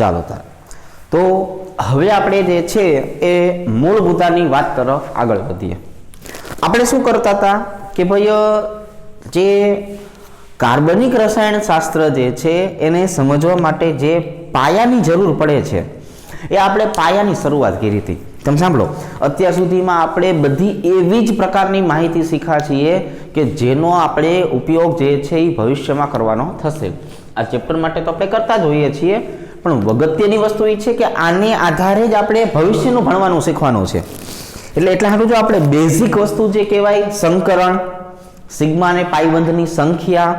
ચાલો તાર તો હવે આપણે જે છે એ મૂળ મુદ્દાની વાત તરફ આગળ વધીએ. આપણે શું કરતા હતા કે ભાઈ જે કાર્બનિક રસાયણશાસ્ત્ર જે છે એને સમજવા માટે જે પાયાની જરૂર પડે છે એ આપણે પાયાની શરૂઆત કરી હતી. તમે સાંભળો, અત્યાર સુધીમાં આપણે બધી એવી જ પ્રકારની માહિતી શીખ્યા છીએ કે જેનો આપણે ઉપયોગ જે છે એ ભવિષ્યમાં કરવાનો થશે. આ ચેપ્ટર માટે તો આપણે કરતા જ હોઈએ છીએ, પણ અગત્યની વસ્તુ એ છે કે આને આધારે જ આપણે ભવિષ્યનું ભણવાનું શીખવાનું છે. એટલા હાટુ જો આપણે બેઝિક વસ્તુ જે કહેવાય સંકરણ, સિગ્મા અને પાઈબંધની સંખ્યા,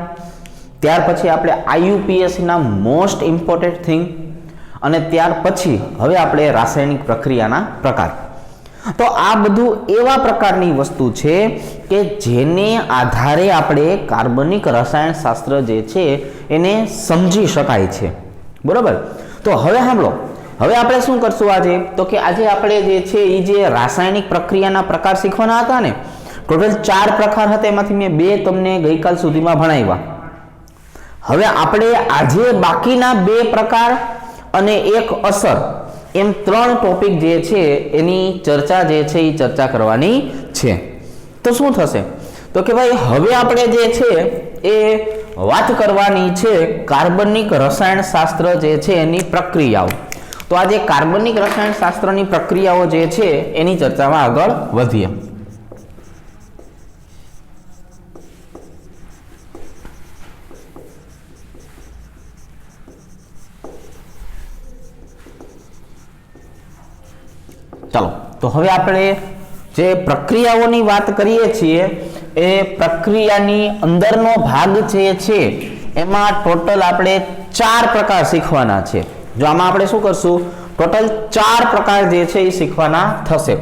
ત્યાર પછી આપણે IUPAC ના મોસ્ટ ઇમ્પોર્ટન્ટ થિંગ, અને ત્યાર પછી હવે આપણે રાસાયણિક પ્રક્રિયાના પ્રકાર. તો આ બધું એવા પ્રકારની વસ્તુ છે કે જેને આધારે આપણે કાર્બનિક રસાયણશાસ્ત્ર જે છે એને સમજી શકાય છે. બરોબર? તો હવે સાંભળો, હવે આપણે શું કરશું આજે? તો કે આજે આપણે જે છે એ જે રાસાયણિક પ્રક્રિયાના પ્રકાર શીખવાના હતા ને, ટોટલ 4 પ્રકાર હતા, એમાંથી મેં 2 તમને ગઈકાલ સુધીમાં ભણાવ્યા. હવે આપણે આજે બાકીના 2 પ્રકાર અને 1 અસર, એમ 3 ટોપિક જે છે એની ચર્ચા જે છે એ ચર્ચા કરવાની છે. તો શું થશે? તો કે ભાઈ હવે આપણે જે છે એ વાત કરવાની છે કાર્બનિક રસાયણશાસ્ત્ર જે છે એની પ્રક્રિયાઓ. તો આજે કાર્બનિક રસાયણશાસ્ત્રની પ્રક્રિયાઓ જે છે એની ચર્ચામાં આગળ વધીએ. ચાલો, તો હવે આપણે જે પ્રક્રિયાઓની વાત કરીએ છીએ એ પ્રક્રિયાની અંદરનો ભાગ જે છે એમાં ટોટલ આપણે 4 પ્રકાર શીખવાના છે. જો આમાં આપણે શું કરશું, ટોટલ 4 પ્રકાર જે છે એ શીખવાના થશે.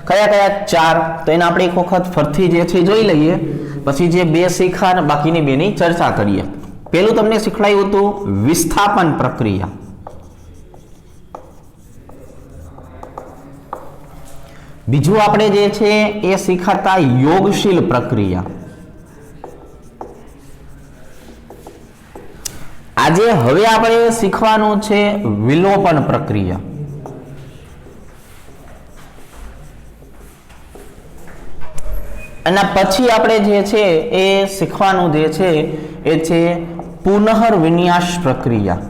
કયા કયા 4? તો એને આપણે એક વખત ફરીથી જે છે જોઈ લઈએ, પછી જે 2 શીખા અને બાકીની 2ની ચર્ચા કરીએ. પહેલું તમને શીખવાયું હતું વિસ્થાપન પ્રક્રિયા. બીજું આપણે જે છે એ શીખાતા યોગશીલ પ્રક્રિયા. આજે હવે આપણે શીખવાનું છે વિલોપન પ્રક્રિયા. અને પછી આપણે જે છે એ શીખવાનું જે છે એ છે પુનઃવિન્યાસ પ્રક્રિયા.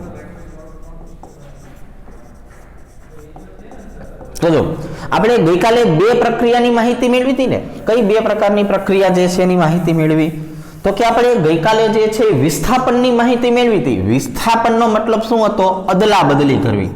તો જો આપણે ગઈકાલે 2 પ્રક્રિયાની માહિતી મેળવી હતી ને, કઈ 2 પ્રકારની પ્રક્રિયા જે છે એની માહિતી મેળવી? તો કે આપણે ગઈકાલે જે છે વિસ્થાપનની માહિતી મેળવી હતી. વિસ્થાપનનો મતલબ શું હતો? અદલા બદલી કરવી.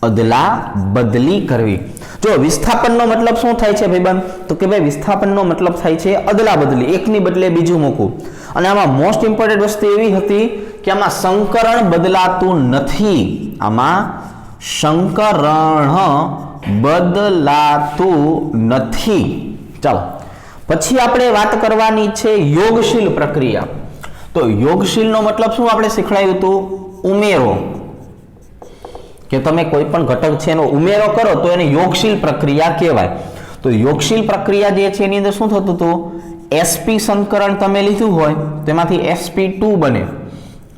અદલા બદલી કરવી. જો વિસ્થાપનનો મતલબ શું થાય છે ભાઈબંધ? તો કે ભાઈ વિસ્થાપનનો મતલબ થાય છે અદલા બદલી, એકની બદલે બીજું મૂકવું. અને આમાં મોસ્ટ ઇમ્પોર્ટન્ટ વસ્તુ એવી હતી કે આમાં સંકરણ બદલાતું નથી. આમાં સંકરણ બદલાતું નથી. ચાલો, પછી આપણે વાત કરવાની છે યોગશીલ પ્રક્રિયા. તો યોગશીલનો મતલબ શું આપણે શીખવાડ્યું હતું? ઉમેરો. કે તમે કોઈ પણ ઘટક છે એનો ઉમેરો કરો તો એને યોગશીલ પ્રક્રિયા કહેવાય. તો યોગશીલ પ્રક્રિયા જે છે એની અંદર શું થતું હતું? sp સંકરણ તમે લીધું હોય તો એમાંથી sp2 બને,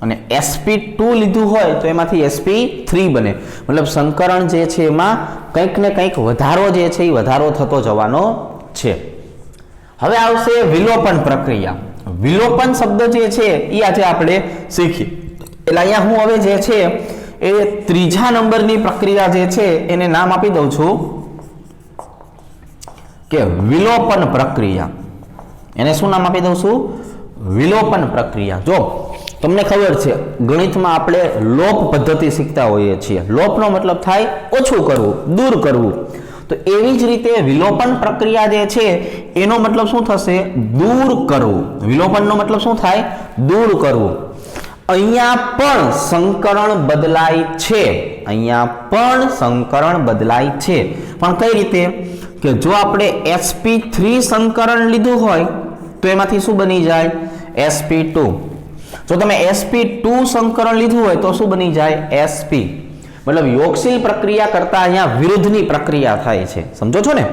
અને sp2 લીધું હોય તો એમાંથી sp3 બને. મતલબ સંકરણ જે છે એમાં કંઈક ને કંઈક વધારો જે છે એ વધારો થતો જવાનો છે. હવે આવશે વિલોપન પ્રક્રિયા. વિલોપન શબ્દ જે છે એ આજે આપણે શીખી. એટલે અહીંયા હું હવે જે છે એ 3જા નંબરની પ્રક્રિયા જે છે એને નામ આપી દઉં છું કે વિલોપન પ્રક્રિયા. એને શું નામ આપી દઉં છું? વિલોપન પ્રક્રિયા. જો તમને ખબર છે ગણિતમાં આપણે લોપ પદ્ધતિ શીખતા હોઈએ છીએ. લોપનો મતલબ થાય ઓછું કરવું, દૂર કરવું. તો એવી જ રીતે વિલોપન પ્રક્રિયા જે છે એનો મતલબ શું થશે? દૂર કરવું. વિલોપનનો મતલબ શું થાય? દૂર કરવું. અહીંયા પણ સંકરણ બદલાય છે. અહીંયા પણ સંકરણ બદલાય છે. પણ કઈ રીતે? કે જો આપણે sp3 સંકરણ લીધું હોય તો એમાંથી શું બની જાય? sp2. જો તમે sp2 સંકરણ લીધું હોય તો શું બની જાય? sp. મતલબ યોગશીલ પ્રક્રિયા કરતા અહીંયા વિરુદ્ધની પ્રક્રિયા થાય છે. સમજો છો ને?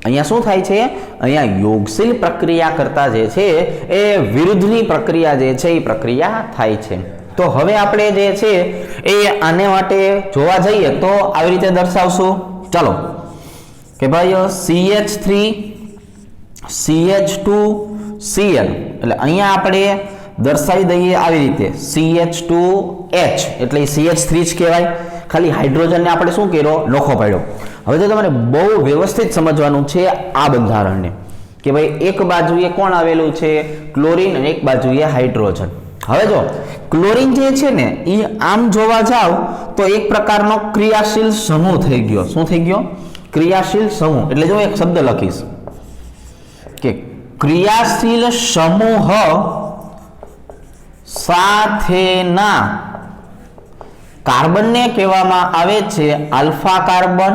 અહીંયા શું થાય છે? અહીંયા યોગશીલ પ્રક્રિયા કરતા જે છે એ વિરુદ્ધની પ્રક્રિયા જે છે એ પ્રક્રિયા થાય છે. તો હવે આપણે જે છે એ આને માટે જોવા જઈએ તો આવી રીતે દર્શાવશું. ચાલો કે ભાઈ CH3 CH2Cl એટલે અહીંયા આપણે દર્શાવી દઈએ આવી રીતે CH2H એટલે CH3 જ કહેવાય. ખાલી હાઇડ્રોજનને આપણે શું કર્યો, નોખો પાડ્યો. હવે તો તમારે બહુ વ્યવસ્થિત સમજવાનું છે આ બંધારણને કે ભાઈ એક બાજુએ કોણ આવેલું છે, ક્લોરીન, અને એક બાજુએ હાઇડ્રોજન. હવે જો ક્લોરીન જે છે ને એ આમ જોવા જાવ તો એક પ્રકારનો ક્રિયાશીલ સમૂહ થઈ ગયો. શું થઈ ગયો? ક્રિયાશીલ સમૂહ. એટલે જો એક શબ્દ લખીશ કે ક્રિયાશીલ સમૂહ સાથેના કાર્બનને કહેવામાં આવે છે આલ્ફા કાર્બન,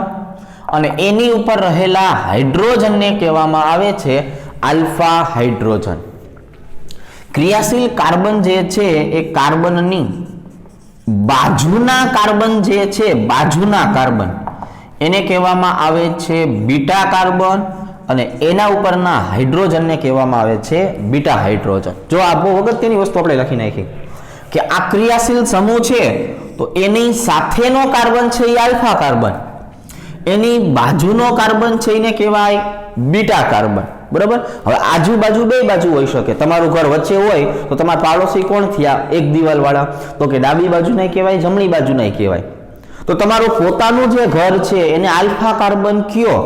અને એની ઉપર રહેલા હાઇડ્રોજનને કહેવામાં આવે છે આલ્ફા હાઇડ્રોજન. ક્રિયાશીલ કાર્બન જે છે એ કાર્બનની બાજુના કાર્બન જે છે, બાજુના કાર્બન એને કહેવામાં આવે છે બીટા કાર્બન, અને એના ઉપરના હાઇડ્રોજનને કહેવામાં આવે છે બીટા હાઇડ્રોજન. જો આ બહુ અગત્યની વસ્તુ આપણે લખી નાખી કે આ ક્રિયાશીલ સમૂહ છે તો એની સાથેનો કાર્બન છે એ આલ્ફા કાર્બન, એની બાજુનો કાર્બન છે એને કહેવાય બીટા કાર્બન. બરાબર. હવે આજુબાજુ બે બાજુ હોઈ શકે. તમારું ઘર વચ્ચે હોય તો તમારા પાડોશી કોણ થયા, એક દિવાલ વાળા, તો કે ડાબી બાજુ નહીં કહેવાય, જમણી બાજુ નહીં કહેવાય. તો તમારું પોતાનું જે ઘર છે એને આલ્ફા કાર્બન કયો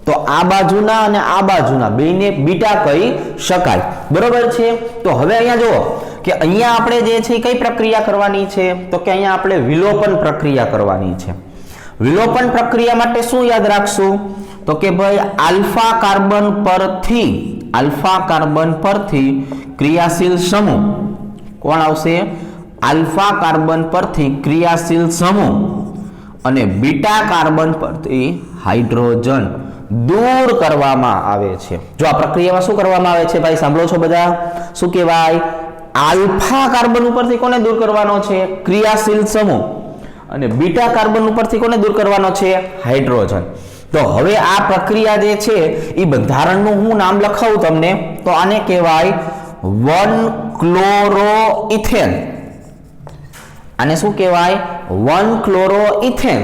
તો આ બાજુના અને આ બાજુના બેને બીટા કહી શકાય. બરોબર છે. તો હવે અહીંયા જુઓ કે અહીંયા આપણે જે છે કઈ પ્રક્રિયા કરવાની છે તો કે અહીંયા આપણે વિલોપન પ્રક્રિયા કરવાની છે. વિલોપન પ્રક્રિયા માટે શું યાદ રાખશું તો કે ભાઈ આલ્ફા કાર્બન પરથી ક્રિયાશીલ સમૂહ કોણ આવશે, આલ્ફા કાર્બન પરથી ક્રિયાશીલ સમૂહ અને બીટા કાર્બન પરથી હાઇડ્રોજન દૂર કરવામાં આવે છે. જો આ પ્રક્રિયામાં શું કરવામાં આવે છે ભાઈ, સાંભળો છો બધા, શું કહેવાય, આલ્ફા કાર્બન ઉપરથી કોને દૂર કરવાનો છે, ક્રિયાશીલ સમૂહ, અને બીટા કાર્બન ઉપરથી કોને દૂર કરવાનો છે, હાઇડ્રોજન. તો હવે આ પ્રક્રિયા જે છે એ બંધારણનું હું નામ લખાવું તમને તો આને કહેવાય 1-ક્લોરોઇથેન. આને શું કહેવાય, 1-ક્લોરોઇથેન.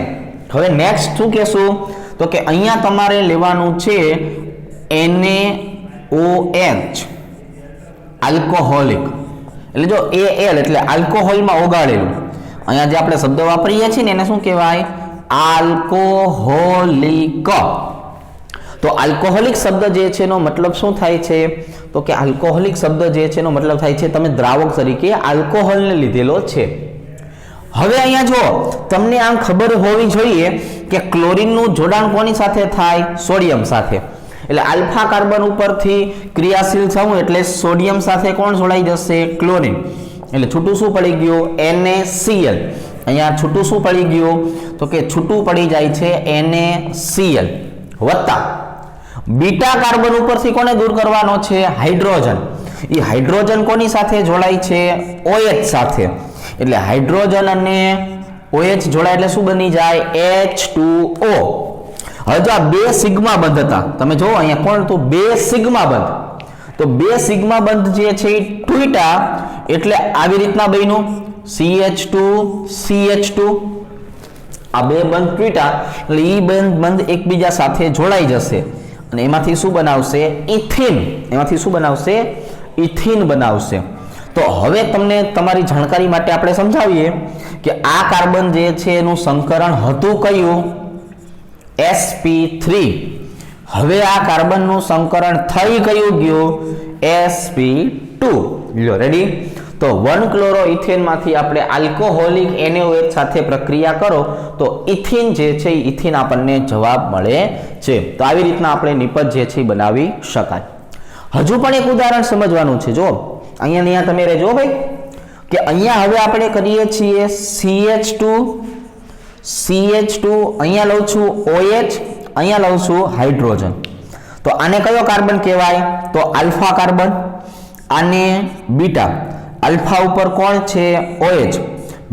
હવે નેક્સ્ટ શું કહેશું તો કે અહીંયા તમારે લેવાનું છે NaOH આલ્કોહોલિક. એટલે જો Al એટલે આલ્કોહોલમાં ઓગાળેલું. અહીંયા જે આપણે શબ્દ વાપરીએ છીએ ને એને શું કહેવાય, આલ્કોહોલિક. તો આલ્કોહોલિક શબ્દ જે છે એનો મતલબ શું થાય છે તો કે આલ્કોહોલિક શબ્દ જે છે એનો મતલબ થાય છે તમે દ્રાવક તરીકે આલ્કોહોલને લીધેલો છે. હવે અહીંયા જો તમને આમ ખબર હોવી જોઈએ કે ક્લોરીનનું જોડાણ કોની સાથે થાય, સોડિયમ સાથે. એટલે આલ્ફા કાર્બન ઉપરથી ક્રિયાશીલ સમૂહ એટલે સોડિયમ સાથે કોણ જોડાઈ જશે, ક્લોરીન. એટલે છૂટું શું પડી ગયું, NaCl. અહીંયા છૂટું શું પડી ગયું તો કે છૂટું પડી જાય છે NaCl વત્તા બીટા કાર્બન ઉપરથી કોને દૂર કરવાનો છે, હાઇડ્રોજન. એ હાઇડ્રોજન કોની સાથે જોડાય છે, OH સાથે. એટલે હાઇડ્રોજન અને OH જોડાય એટલે શું બની જાય, H2O. હવે જો આ બે સિગ્મા બંધ હતા, તમે જો અહીંયા કોણ તો બે સિગ્મા બંધ, તો બે સિગ્મા બંધ જે છે એ તૂટ્યા એટલે આવી રીતના બન્યું CH2 CH2. આ બે બંધ તૂટ્યા એટલે એ બંધ એકબીજા સાથે જોડાઈ જશે અને એમાંથી શું બનાવશે, ઇથિન. એમાંથી શું બનાવશે, ઇથિન બનાવશે. તો હવે તમને તમારી જાણકારી માટે આપણે સમજાવીએ કે આ કાર્બન જે છે એનું સંકરણ હતું કયું, sp3. હવે આ કાર્બનનું સંકરણ થઈ કયું ગયું, sp2. લ્યો રેડી. તો 1-ક્લોરોઇથેન માંથી આપણે આલ્કોહોલિક NaOH સાથે પ્રક્રિયા કરો તો ઇથિન જે છે ઇથિન આપણને જવાબ મળે છે. તો આવી રીતના આપણે નિપજ જે છે બનાવી શકાય. હજુ પણ એક ઉદાહરણ સમજવાનું છે. જો અહીંયા તમે રહેજો ભાઈ કે અહીંયા હવે આપણે કરીએ છીએ CH2 અહીંયા લઉં છું OH, અહીંયા લઉં છું હાઇડ્રોજન. તો આને કયો કાર્બન કહેવાય તો આલ્ફા કાર્બન, આને બીટા. આલ્ફા ઉપર કોણ છે, OH,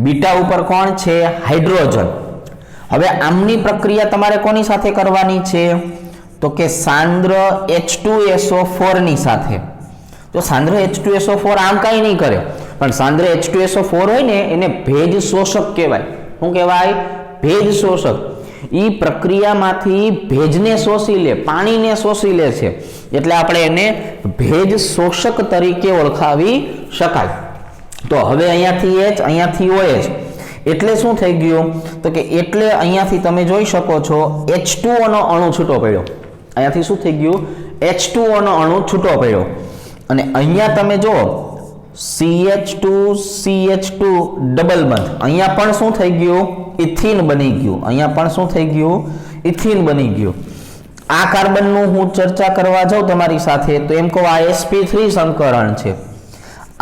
બીટા ઉપર કોણ છે, હાઇડ્રોજન. હવે આમની પ્રક્રિયા તમારે કોની સાથે કરવાની છે તો કે સાંદ્ર H2SO4 ની સાથે. તો સાંદ્ર H2SO4 આમ કઈ નહીં કરે, પણ સાંદ્ર H2SO4 હોય ને એને ભેજ શોષક કહેવાય. શું કહેવાય? ભેજ શોષક. ઈ પ્રક્રિયામાંથી ભેજને શોષી લે, પાણીને શોષી લે છે, એટલે આપણે એને ભેજ શોષક તરીકે ઓળખાવી શકાય. તો હવે અહીંયાથી H, અહીંયાથી OH, એટલે શું થઈ ગયું? તો કે એટલે અહીંયાથી તમે જોઈ શકો છો H2O નો અણુ છૂટો પડ્યો. અહીંયાથી શું થઈ ગયું? H2O નો અણુ છૂટો પડ્યો. અને અહીંયા તમે જો CH2 ડબલ બંધ, અહીંયા પણ શું થઈ ગયું? ઇથિન બની ગયું. અહીંયા પણ શું થઈ ગયું? ઇથિન બની ગયું. આ કાર્બનનું હું ચર્ચા કરવા જાઉં તમારી સાથે તો એમ કહો આ sp3 સંકરણ છે.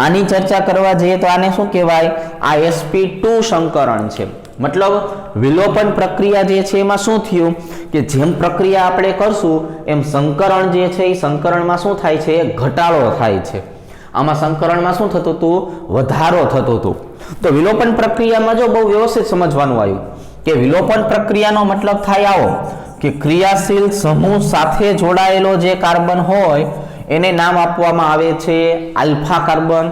આની ચર્ચા કરવા જઈએ તો આને શું કહેવાય? આ sp2 સંકરણ છે. મતલબ વિલોપન પ્રક્રિયા જે છે એમાં શું થયું કે જેમ પ્રક્રિયા આપણે કરશું એમ સંકરણ જે છે એ સંકરણમાં શું થાય છે? ઘટાડો થાય છે. આમાં સંકરણમાં શું થતું હતું? વધારો થતો હતો. તો વિલોપન પ્રક્રિયામાં જો બહુ વ્યવસ્થિત સમજવાનું આવ્યું કે વિલોપન પ્રક્રિયાનો મતલબ થાય આવો કે ક્રિયાશીલ સમૂહ સાથે જોડાયેલો જે કાર્બન હોય એને નામ આપવામાં આવે છે આલ્ફા કાર્બન.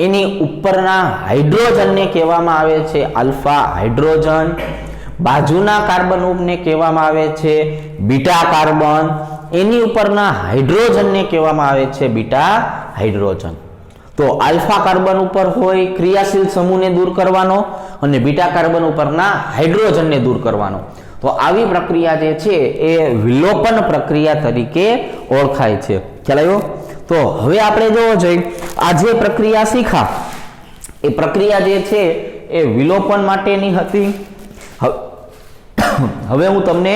એની ઉપરના હાઇડ્રોજનને કહેવામાં આવે છે આલ્ફા હાઇડ્રોજન. બાજુના કાર્બનને કહેવામાં આવે છે બીટા કાર્બન. એની ઉપરના હાઇડ્રોજનને કહેવામાં આવે છે બીટા હાઇડ્રોજન. તો આલ્ફા કાર્બન ઉપર હોય ક્રિયાશીલ સમૂહને દૂર કરવાનો અને બીટા કાર્બન ઉપરના હાઇડ્રોજનને દૂર કરવાનો. તો આવી પ્રક્રિયા જે છે એ વિલોપન પ્રક્રિયા તરીકે ઓળખાય છે. ખ્યાલ આવ્યો? તો હવે આપણે જોવો જોઈએ આ જે પ્રક્રિયા શીખા એ પ્રક્રિયા જે છે એ વિલોપન માટેની હતી. હવે હું તમને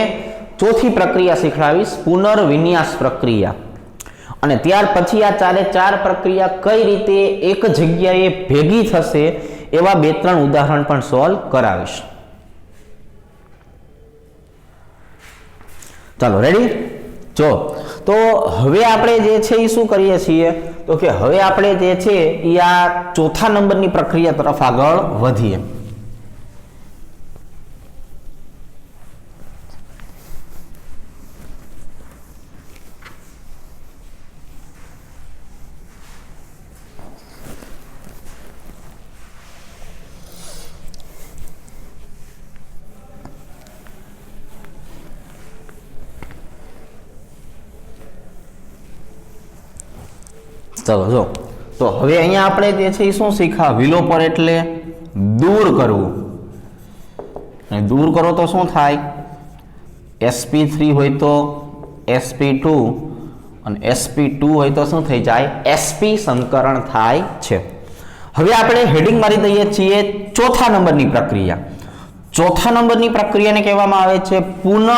ચોથી પ્રક્રિયા શીખડાવીશ, પુનર્વિન્યાસ પ્રક્રિયા. અને ત્યાર પછી આ ચારે ચાર પ્રક્રિયા કઈ રીતે એક જગ્યાએ ભેગી થશે એવા 2-3 ઉદાહરણ પણ સોલ્વ કરાવીશ. ચાલો રેડી? જો તો હવે આપણે જે છે એ શું કરીએ છીએ તો કે હવે આપણે જે છે એ આ ચોથા નંબરની પ્રક્રિયા તરફ આગળ વધીએ. ચલો જો તો હવે અહીંયા આપણે જે છે એ શું શીખા? વિલોપન એટલે દૂર કરવું. અને દૂર કરો તો શું થાય? sp3 હોય તો sp2 અને sp2 હોય તો શું થઈ જાય? sp સંકરણ થાય છે. હવે આપણે હેડિંગ મારી દઈએ છીએ ચોથા નંબરની પ્રક્રિયા. ચોથા નંબરની પ્રક્રિયાને કહેવામાં આવે છે પુનઃ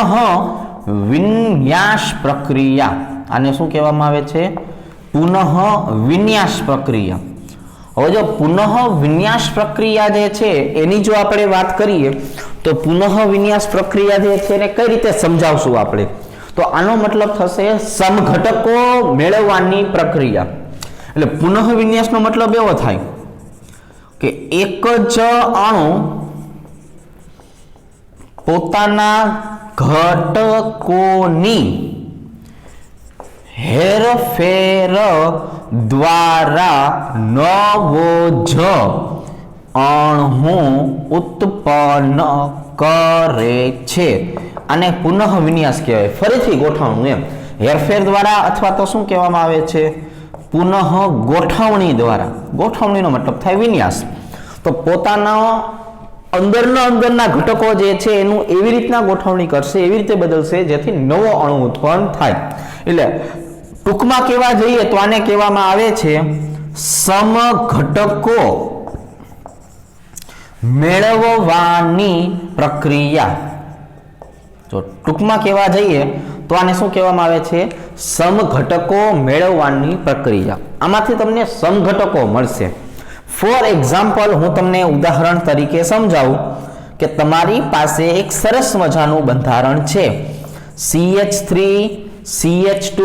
વિન્યાસ પ્રક્રિયા. આને શું કહેવામાં આવે છે? પુનઃ વિન્યાસ પ્રક્રિયા. હવે જો પુનઃ વિન્યાસ પ્રક્રિયા જે છે એની જો આપણે વાત કરીએ તો પુનઃ વિન્યાસ પ્રક્રિયા જે છે એને કઈ રીતે સમજાવશું આપણે? તો આનો મતલબ થશે સમઘટકો મેળવવાની પ્રક્રિયા. એટલે પુનઃ વિન્યાસનો મતલબ એવો થાય કે એક જ અણુ પોતાના ઘટકોની હેરફેર દ્વારા નવો જ અણુ ઉત્પન્ન કરે છે. આને પુનઃ વિન્યાસ કહેવાય, ફરીથી ગોઠવણું. એમ હેરફેર દ્વારા અથવા તો શું કહેવામાં આવે છે? પુનઃ ગોઠવણી દ્વારા. ગોઠવણીનો મતલબ થાય વિન્યાસ. તો પોતાના અંદરના ઘટકો જે છે એનું એવી રીતના ગોઠવણી કરશે, એવી રીતે બદલશે જેથી નવો અણુ ઉત્પન્ન થાય. એટલે ટૂંકમાં કહેવા જઈએ તો આને કહેવામાં આવે છે સમઘટકો મેળવવાની પ્રક્રિયા. જો ટૂંકમાં કહેવા જઈએ તો આને શું કહેવામાં આવે છે? સમઘટકો મેળવવાની પ્રક્રિયા. આમાંથી તમને સમઘટકો મળશે. ફોર એક્ઝામ્પલ હું તમને ઉદાહરણ તરીકે સમજાવું કે તમારી પાસે એક સરસ મજાનું બંધારણ છે CH3 CH2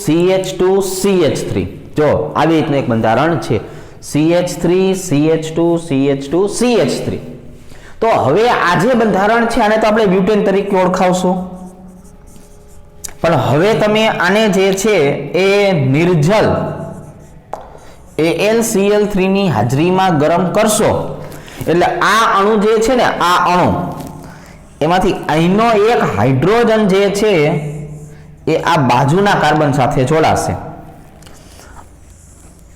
CH2 CH3. જો આવી રીતનું એક બંધારણ છે CH3 CH2 CH2 CH3. તો હવે આ જે બંધારણ છે આને તો આપણે બ્યુટેન તરીકે ઓળખાવશું, પણ હવે તમે આને જે છે એ નિર્જલ AlCl3 ની હાજરીમાં ગરમ કરશો એટલે આ અણુ જે છે ને, આ અણુ એમાંથી અહીંનો એક હાઇડ્રોજન જે છે એ આ બાજુના કાર્બન સાથે જોડાશે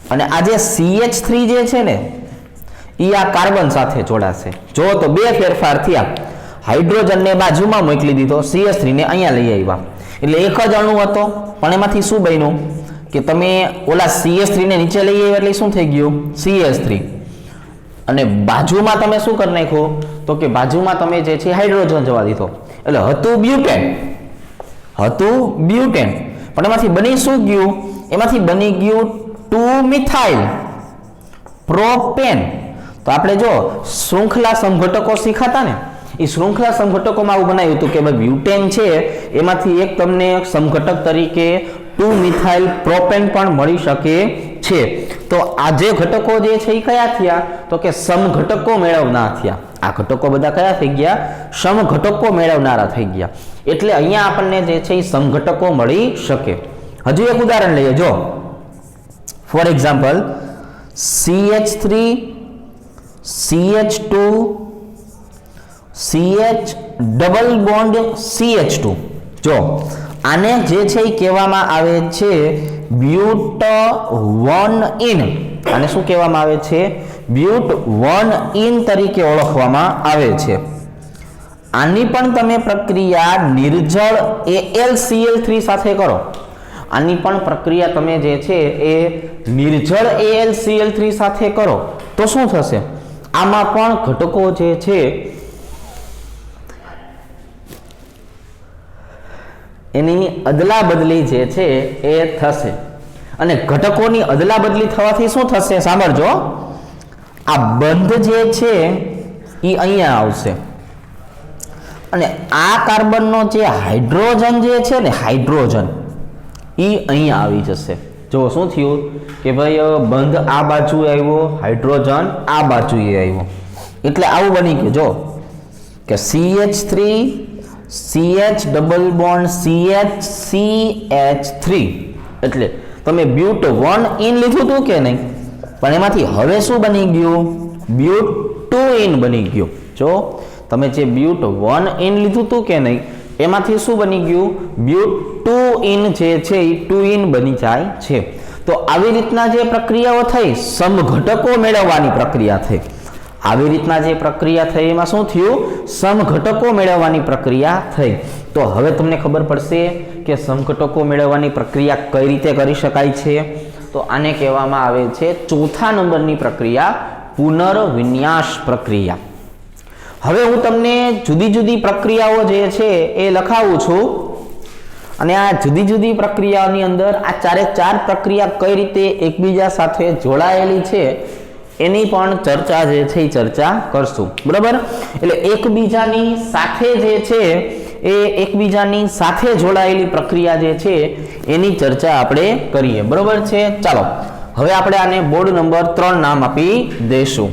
અને આ જે CH3 જે છે ને એ આ કાર્બન સાથે જોડાશે. જો તો બે ફેરફાર થયા, હાઇડ્રોજનને બાજુમાં મોકલી દીધો, CH3 ને અહીંયા લઈ આવ્યા, એટલે એક જ અણુ હતો પણ એમાંથી શું બન્યું કે તમે ઓલા CH3 ને નીચે લઈ આવ્યા એટલે શું થઈ ગયું CH3, અને બાજુમાં તમે શું કરી નાખ્યું તો કે બાજુમાં તમે જે છે હાઇડ્રોજન જવા દીધો એટલે હતું બ્યુટેન, પણ એમાંથી બની શું ગયું, એમાંથી બની ગયું 2 મિથાઇલ પ્રોપેન. તો આપણે જો શૃંખલા સમઘટકો શીખાતા ને, એ શૃંખલા સમઘટકોમાં આવું બનાવ્યું હતું કે ભાઈ બ્યુટેન છે એમાંથી એક તમને સમઘટક તરીકે 2 મિથાઇલ પ્રોપેન પણ મળી શકે છે. તો આ જે ઘટકો જે છે એ કયા થયા તો કે સમઘટકો મેળવનાર થયા. આ ઘટકો બધા કયા થઈ ગયા, સમઘટકો મેળવનારા થઈ ગયા. એટલે અહીંયા આપણને જે છે એ સમઘટકો મળી શકે. હજુ એક ઉદાહરણ લઈએ, જો for example CH3 CH2 CH double bond CH2. જો આને જે છે એ કહેવામાં આવે છે બ્યુટ 1 ઇન. આને શું કહેવામાં આવે છે, બ્યુટ 1 ઇન તરીકે ઓળખવામાં આવે છે. આની પણ તમે પ્રક્રિયા નિર્જળ AlCl3 સાથે કરો. આની પણ પ્રક્રિયા તમે જે છે એ નિર્જળ AlCl3 સાથે કરો તો શું થશે, આમાં પણ ઘટકો જે છે એની અદલા બદલી જે છે એ થશે. અને ઘટકોની અદલા બદલી થવાથી શું થશે સાંભળજો, આ બંધ જે છે એ અહીંયા આવશે અને આ કાર્બનનો જે હાઇડ્રોજન જે છે ને, હાઇડ્રોજન એ અહીંયા આવી જશે. જો શું થયું કે ભાઈ બંધ આ બાજુ આવ્યો, હાઇડ્રોજન આ બાજુ આવ્યો, એટલે આવું બની ગયું. જો કે CH3 CH double bond CH CH3 એટલે તમે બ્યુટ 1 ઇન લીધું હતું કે નહીં, પણ એમાંથી હવે શું બની ગયું, બ્યુટ 2 ઇન બની ગયું. જો તમે જે બ્યુટ 1 ઇન લીધું હતું કે નહીં એમાંથી શું બની ગયું, બ્યુટ 2 ઇન જે છે એ 2 ઇન બની જાય છે. તો આવી રીતના જે પ્રક્રિયાઓ થઈ, સમઘટકો મેળવવાની પ્રક્રિયા થઈ, આવી રીતના જે પ્રક્રિયા થઈ એમાં શું થયું, સમઘટકો મેળવવાની પ્રક્રિયા થઈ. તો હવે તમને ખબર પડશે કે સમઘટકો મેળવવાની પ્રક્રિયા કઈ રીતે કરી શકાય છે. તો આને કહેવામાં આવે છે ચોથા નંબરની પ્રક્રિયા, પુનર્વિન્યાસ પ્રક્રિયા. હવે હું તમને જુદી જુદી પ્રક્રિયાઓ જે છે એ લખાવું છું અને આ જુદી જુદી પ્રક્રિયાઓની અંદર આ ચારે ચાર પ્રક્રિયા કઈ રીતે એકબીજા સાથે જોડાયેલી છે એની પણ ચર્ચા જે છે એ ચર્ચા કરશું. બરાબર, એટલે એકબીજાની સાથે જે છે એ એકબીજાની સાથે જોડાયેલી પ્રક્રિયા જે છે એની ચર્ચા આપણે કરીએ. બરાબર છે, ચાલો હવે આપણે આને બોર્ડ નંબર 3 નામ આપી દઈશું.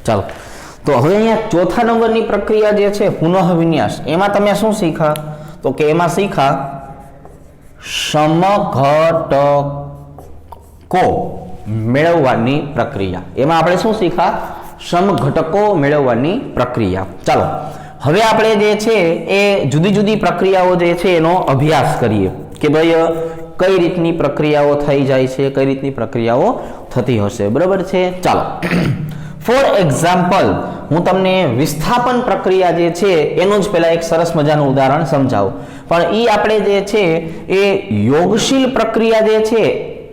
ચાલો, તો હવે અહીંયા ચોથા નંબરની પ્રક્રિયા જે છે પુનઃવિન્યાસ, એમાં તમે શું શીખા તો કે એમાં શીખા સમઘટકો મેળવવાની પ્રક્રિયા. એમાં આપણે શું શીખા, સમઘટકો મેળવવાની પ્રક્રિયા. ચાલો હવે આપણે જે છે એ જુદી જુદી પ્રક્રિયાઓ જે છે એનો અભ્યાસ કરીએ કે ભાઈ કઈ રીતની પ્રક્રિયાઓ થઈ જાય છે, કઈ રીતની પ્રક્રિયાઓ થતી હશે. બરાબર છે, ચાલો ફોર એક્ઝામ્પલ હું તમને વિસ્થાપન પ્રક્રિયા જે છે એનું જ પહેલા એક સરસ મજાનું ઉદાહરણ સમજાવું. પણ એ આપણે જે છે એ યોગશીલ પ્રક્રિયા જે છે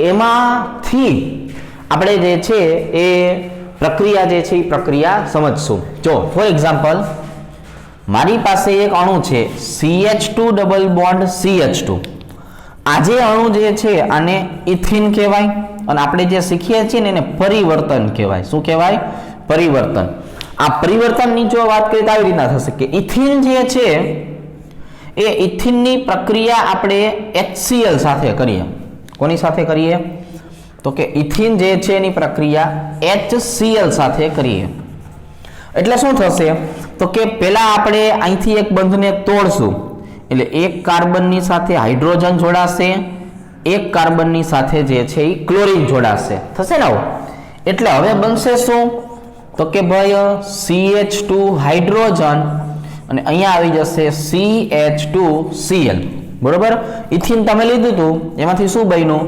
એમાંથી આપણે જે છે એ પ્રક્રિયા જે છે એ પ્રક્રિયા સમજશું. જો ફોર એક્ઝામ્પલ મારી પાસે એક અણુ છે CH2 ડબલ બોન્ડ CH2. આ જે અણુ જે છે આને ઇથિન કહેવાય અને આપણે જે શીખીએ છીએ ને એને પરિવર્તન કહેવાય. શું કહેવાય, પરિવર્તન. આ પરિવર્તનની જો વાત કરીએ તો આવી રીતના થશે કે ઇથિન જે છે એ ઇથિનની પ્રક્રિયા આપણે HCl સાથે કરીએ. કોની સાથે કરીએ? તો કે ઇથિન જે છે એની પ્રક્રિયા HCl સાથે કરીએ. એટલે શું થશે? તો કે પહેલા આપણે અહીંથી એક બંધને તોડશું, એટલે એક કાર્બનની સાથે હાઇડ્રોજન જોડાશે, એક કાર્બનની સાથે જે છે એ ક્લોરીન જોડાશે. થશે ને આવું? એટલે હવે બનશે શું? તો કે ભાઈ CH2 હાઇડ્રોજન અને અહીંયા આવી જશે CH2Cl. બરોબર? ઇથિન તમે લીધું હતું, એમાંથી શું બન્યું?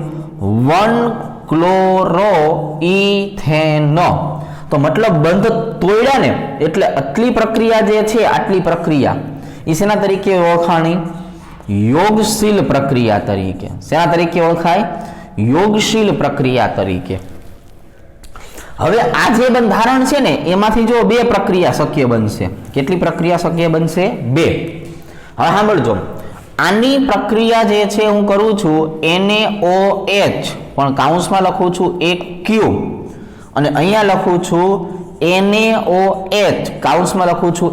1-ક્લોરોઇથેન. તો મતલબ બંધ તોડ્યા ને, એટલે આટલી પ્રક્રિયા જે છે, આટલી પ્રક્રિયા એ શેના તરીકે ઓળખાણી? યોગશીલ પ્રક્રિયા તરીકે. શેના તરીકે ઓળખાય? યોગશીલ પ્રક્રિયા તરીકે. હવે આ જે બંધારણ છે ને, એમાંથી જો બે પ્રક્રિયા શક્ય બનશે. કેટલી પ્રક્રિયા શક્ય બનશે? બે. હવે સાંભળજો, આની પ્રક્રિયા જે છે હું કરું છું NaOH, પણ કાઉન્સમાં લખું છું AQ, અને અહીંયા લખું છું NaOH, કાઉન્સમાં લખું છું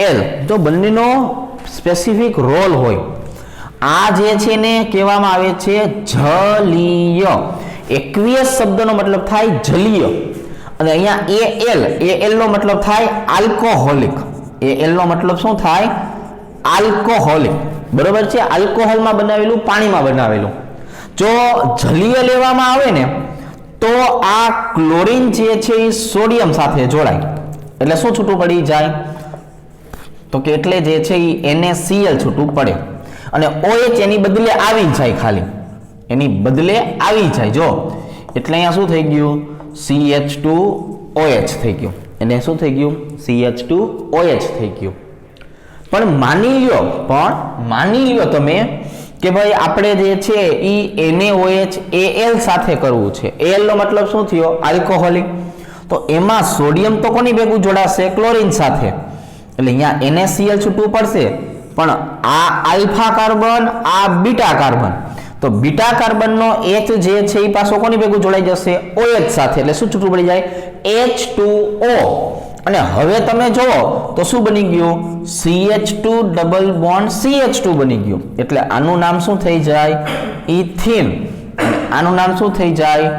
Al. જો બંનેનો સ્પેસિફિક રોલ હોય. આ જે છે ને કહેવામાં આવે છે જલીય. એક્વિયસ શબ્દનો મતલબ થાય જલીય, અને અહીંયા Al નો મતલબ થાય આલ્કોહોલિક. Al નો મતલબ શું થાય? આલ્કોહોલિક. બરોબર છે? આલ્કોહોલમાં બનાવેલું, પાણીમાં બનાવેલું. જો જલીય લેવામાં આવે ને, તો આ ક્લોરીન જે છે એ સોડિયમ સાથે જોડાય, એટલે શું છૂટું પડી જાય? તો કે એટલે જે છે એ NaCl છૂટું પડે, અને OH એની બદલે આવી જાય, ખાલી એની બદલે આવી જાય. જો એટલે અહીંયા શું થઈ ગયું? CH2OH થઈ ગયું. એને શું થઈ ગયું? CH2OH થઈ ગયું. પણ માની લ્યો તમે કે ભાઈ આપણે જે છે એ NaOH Al સાથે કરવું છે. Al નો મતલબ શું થયો? આલ્કોહોલિક. તો એમાં સોડિયમ તો કોની ભેગું જોડાશે? ક્લોરીન સાથે. એટલે અહીંયા NaCl છૂટવું પડશે, પણ આ આલ્ફા કાર્બન, આ બીટા કાર્બન, તો બીટા કાર્બનનો H જે છે એ પાછો કોની ભેગું જોડાઈ જશે? OH સાથે. એટલે શું છૂટું પડી જાય? H2O. અને હવે તમે જુઓ તો શું બની ગયું? CH2 ડબલ બોન્ડ CH2 બની ગયું. એટલે આનું નામ શું થઈ જાય? ઇથિન. આનું નામ શું થઈ જાય?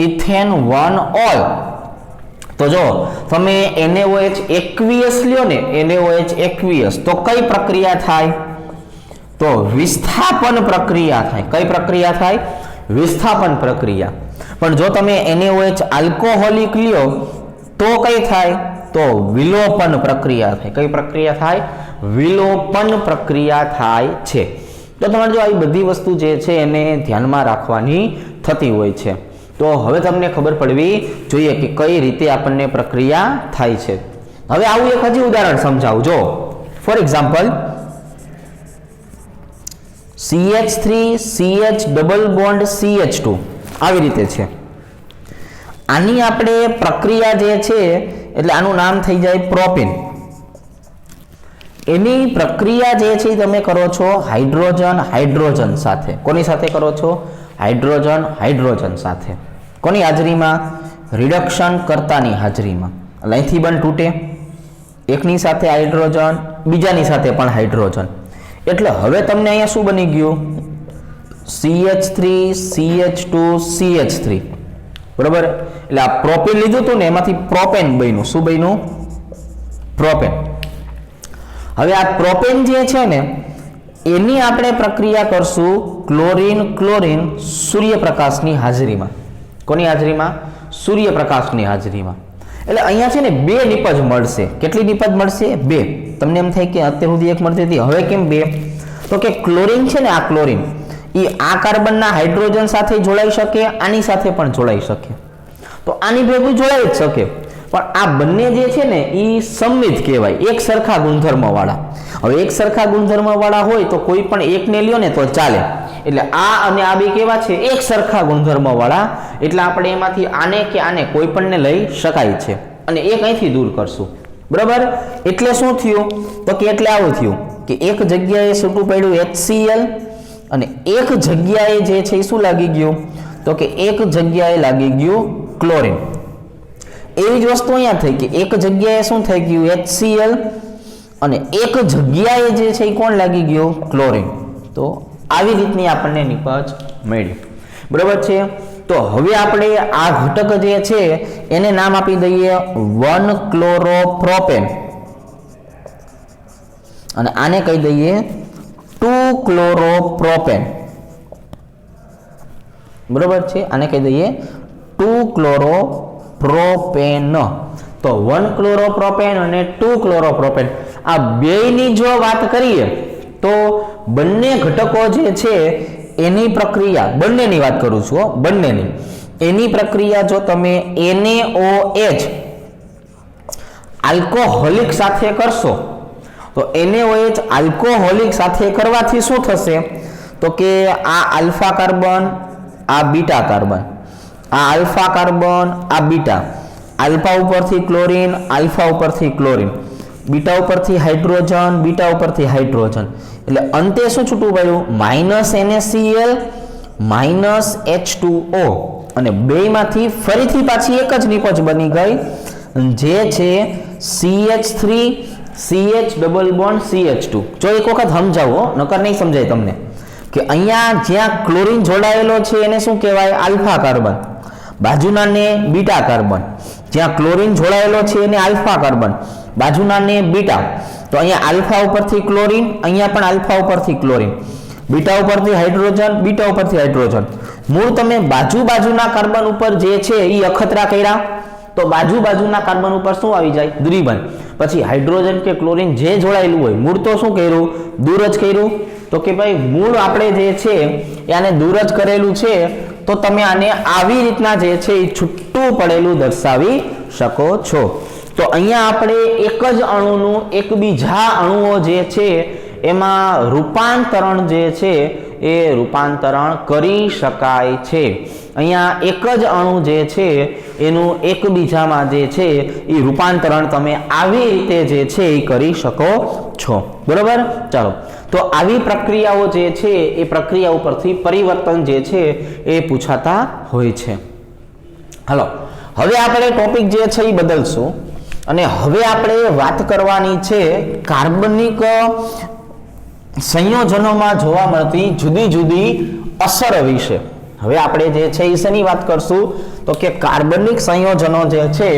Ethane 1-ol. તો જો તમે NaOH aqueous લ્યો ને, NaOH aqueous, તો કઈ પ્રક્રિયા થાય? તો વિસ્થાપન પ્રક્રિયા થાય. કઈ પ્રક્રિયા થાય? વિસ્થાપન પ્રક્રિયા. પણ જો તમે NaOH આલ્કોહોલિક લ્યો તો કઈ થાય? તો વિલોપન પ્રક્રિયા થાય. કઈ પ્રક્રિયા થાય? વિલોપન પ્રક્રિયા થાય છે. તો તમારે જો આ બધી વસ્તુ જે છે એને ધ્યાનમાં રાખવાની થતી હોય છે. તો હવે તમને ખબર પડવી જોઈએ કે કઈ રીતે આપણને પ્રક્રિયા થાય છે. હવે આવું એક હજી ઉદાહરણ સમજાવું. જો for example CH3 CH double bond CH2 આવી રીતે છે. આની આપણે પ્રક્રિયા જે છે, એટલે આનું નામ થઈ જાય પ્રોપેન. એની પ્રક્રિયા જે છે તમે કરો છો હાઇડ્રોજન સાથે. કોની સાથે કરો છો? હાઇડ્રોજન સાથે. કોની હાજરીમાં? રિડક્શન કર્તાની હાજરીમાં. અહીંથી બંધ તૂટે, એકની સાથે હાઇડ્રોજન, બીજાની સાથે પણ હાઇડ્રોજન. એટલે હવે તમને અહીંયા શું બની ગયું? CH3 CH2 CH3. બરોબર? એટલે આ પ્રોપેન લીધું હતું ને, એમાંથી પ્રોપેન બન્યું. શું બન્યું? પ્રોપેન. હવે આ પ્રોપેન જે છે ને, એની આપણે પ્રક્રિયા કરશું ક્લોરીન સૂર્યપ્રકાશની હાજરીમાં. કોની હાજરીમાં? સૂર્યપ્રકાશની હાજરીમાં. એટલે અહીંયા છે ને બે નિપજ મળશે. કેટલી નિપજ મળશે? બે. તમને એમ થાય કે અત્યાર સુધી એક મળતી હતી, હવે કેમ બે? તો કે ક્લોરીન છે ને, આ ક્લોરીન એ આ કાર્બનના હાઇડ્રોજન સાથે જોડાઈ શકે, આની સાથે પણ જોડાઈ શકે. તો આની ભેગું જોડાઈ જ શકે, પણ આ બંને જે છે ને એ સંમિત કહેવાય, એક સરખા ગુણધર્મ વાળા. હવે એક સરખા ગુણધર્મ વાળા હોય તો કોઈ પણ એકને લ્યો ને તો ચાલે. એટલે આ અને આ બે કેવા છે? એક સરખા ગુણધર્મ વાળા. એટલે આપણે એમાંથી આને કે આને કોઈ પણને લઈ શકાય છે, અને એક અહીંથી દૂર કરશું. બરાબર? એટલે શું થયું? તો કે એટલે આવું થયું કે એક જગ્યાએ છૂટું પડ્યું HCl, અને એક જગ્યાએ જે છે એ શું લાગી ગયું? તો કે એક જગ્યાએ લાગી ગયું ક્લોરીન. એવી જ વસ્તુ અહીંયા થઈ કે એક જગ્યાએ શું થઈ ગયું? HCl, અને એક જગ્યાએ જે છે એ કોણ લાગી ગયો? ક્લોરીન. તો આવી રીતની આપણને નિપજ મળી. બરાબર છે. તો હવે આપણે આ ઘટક જે છે એને નામ આપી દઈએ 1-ક્લોરોપ્રોપેન અને આને કહી દઈએ 2-ક્લોરોપ્રોપેન. બરાબર છે. આને કહી દઈએ 2-ક્લોરોપ્રોપેન. તો 1-ક્લોરોપ્રોપેન અને 2-ક્લોરોપ્રોપેન આ બેયની જો વાત કરીએ તો બંને ઘટકો જે છે એની પ્રક્રિયા, બંનેની વાત કરું છું, બંનેની એની પ્રક્રિયા જો તમે NaOH આલ્કોહોલિક સાથે કરશો તો NaOH આલ્કોહોલિક સાથે કરવાથી શું થશે? તો કે આ આલ્ફા કાર્બન, આ બીટા કાર્બન, આ આલ્ફા કાર્બન, આ બીટા, આલ્ફા ઉપરથી ક્લોરીન, આલ્ફા ઉપરથી ક્લોરીન, બીટા ઉપરથી હાઇડ્રોજન, બીટા ઉપરથી હાઇડ્રોજન, એટલે અંતે શું છૂટું પડ્યું? -NaCl -H2O અને બેયમાંથી ફરીથી પાછી એક જ નિપજ બની ગઈ જે છે CH3 CH double bond CH2. જો એક વખત સમજાવો, નકર નહીં સમજાય તમને, કે અહીંયા જ્યાં ક્લોરીન જોડાયેલો છે એને શું કહેવાય? Alpha carbon. બાજુના ને બીટા કાર્બન. જ્યાં ક્લોરીન જોડાયેલો છે એને આલ્ફા કાર્બન, બાજુના ને બીટા. તો અહીંયા આલ્ફા ઉપરથી ક્લોરીન, અહીંયા પણ આલ્ફા ઉપરથી ક્લોરીન, બીટા ઉપરથી હાઇડ્રોજન, બીટા ઉપરથી હાઇડ્રોજન. મૂળ તમે બાજુના કાર્બન ઉપર જે છે એ અખતરા કર્યા તો બાજુના કાર્બન ઉપર શું આવી જાય? દ્વિબંધ. પછી હાઇડ્રોજન કે ક્લોરીન જે જોડાયેલું હોય મૂળ તો શું કર્યું? દૂર જ કર્યું. તો કે ભાઈ મૂળ આપણે જે છે આને દૂર જ કરેલું છે, તો તમે આને આવી રીતના જે છે એ છૂટું પડેલું દર્શાવી શકો છો. તો અહીંયા આપણે એક જ અણુનું એકબીજા અણુઓ જે છે એમાં રૂપાંતરણ જે છે એ રૂપાંતરણ કરી શકાય છે. અહીંયા એક જ અણુ જે છે એનું એકબીજામાં જે છે એ રૂપાંતરણ તમે આવી રીતે જે છે એ કરી શકો છો. બરોબર. ચાલો, તો આવી પ્રક્રિયાઓ જે છે એ પ્રક્રિયા ઉપરથી પરિવર્તન જે છે એ પૂછાતા હોય છે. હાલો, હવે આપણે ટોપિક જે છે એ બદલશું અને હવે આપણે વાત કરવાની છે કાર્બનિક સંયોજનોમાં જોવા મળતી જુદી જુદી અસર વિશે. હવે આપણે જે છે એ શેની વાત કરશું? તો કે કાર્બનિક સંયોજનો જે છે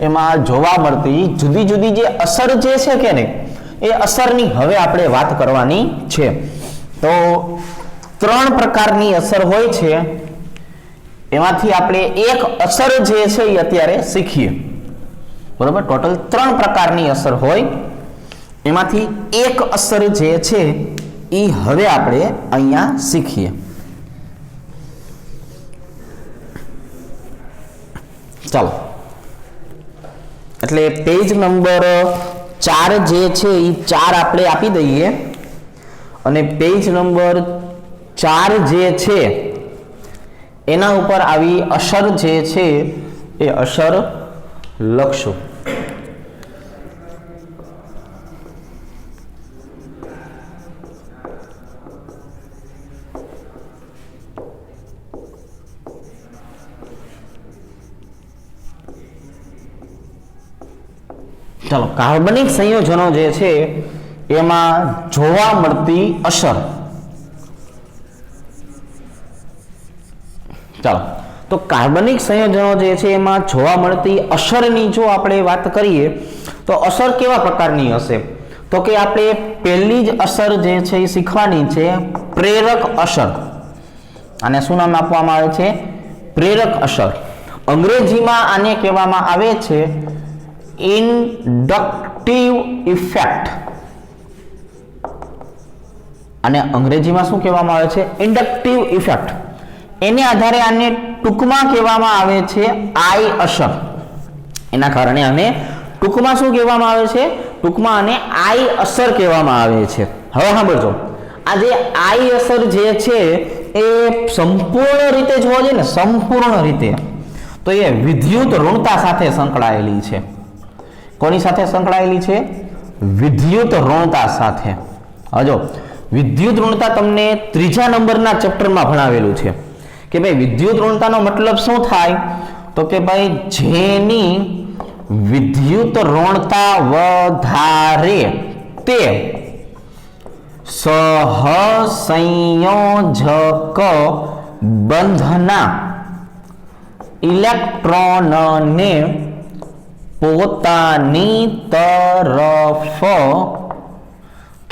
એમાં જોવા મળતી જુદી જુદી જે અસર જે છે કે નહીં, એ અસરની હવે આપણે વાત કરવાની છે. તો 3 પ્રકારની અસર હોય છે, એમાંથી આપણે એક અસર જે છે એ અત્યારે શીખીએ. બરોબર. ટોટલ 3 પ્રકારની અસર હોય, એમાંથી એક અસર જે છે એ હવે આપણે અહીંયા શીખીએ. ચાલો, એટલે પેજ નંબર 4 જે છે એ 4 આપણે આપી દઈએ અને પેજ નંબર 4 જે છે એના ઉપર આવી અસર જે છે એ અસર લખશું. ચાલો, કાર્બનિક સંયોજનો જે છે એમાં જોવા મળતી અસર. ચાલો, તો કાર્બનિક સંયોજનો જે છે એમાં જોવા મળતી અસરની જો આપણે વાત કરીએ તો અસર કેવા પ્રકારની હશે? તો કે આપણે પહેલી જ અસર જે છે એ શીખવાની છે પ્રેરક અસર. આને શું નામ આપવામાં આવે છે? પ્રેરક અસર. અંગ્રેજીમાં આને કહેવામાં આવે છે ઇન્ડક્ટિવ ઇફેક્ટ. અને અંગ્રેજીમાં શું કહેવામાં આવે છે? Inductive effect. એને આધારે આને ટૂંકમાં કહેવામાં આવે છે આઈ અસર. એના કારણે આને ટૂંકમાં શું કહેવામાં આવે છે? ટૂંકમાં આને આઈ અસર કહેવામાં આવે છે. હવે સાંભળજો, આ જે આઈ અસર જે છે એ સંપૂર્ણ રીતે જોવા જઈએ ને, સંપૂર્ણ રીતે તો એ વિદ્યુત ઋણતા સાથે સંકળાયેલી છે. કોની સાથે સંકળાયેલી છે? વિદ્યુત ઋણતા સાથે. હજો વિદ્યુત ઋણતા તમને 3જા નંબરના ચેપ્ટરમાં ભણાવેલું છે કે ભાઈ વિદ્યુત ઋણતાનો મતલબ શું થાય? તો કે ભાઈ જેની વિદ્યુત ઋણતા વધારે તે સહસંયોજક બંધના ઇલેક્ટ્રોનને પોતાની તરફ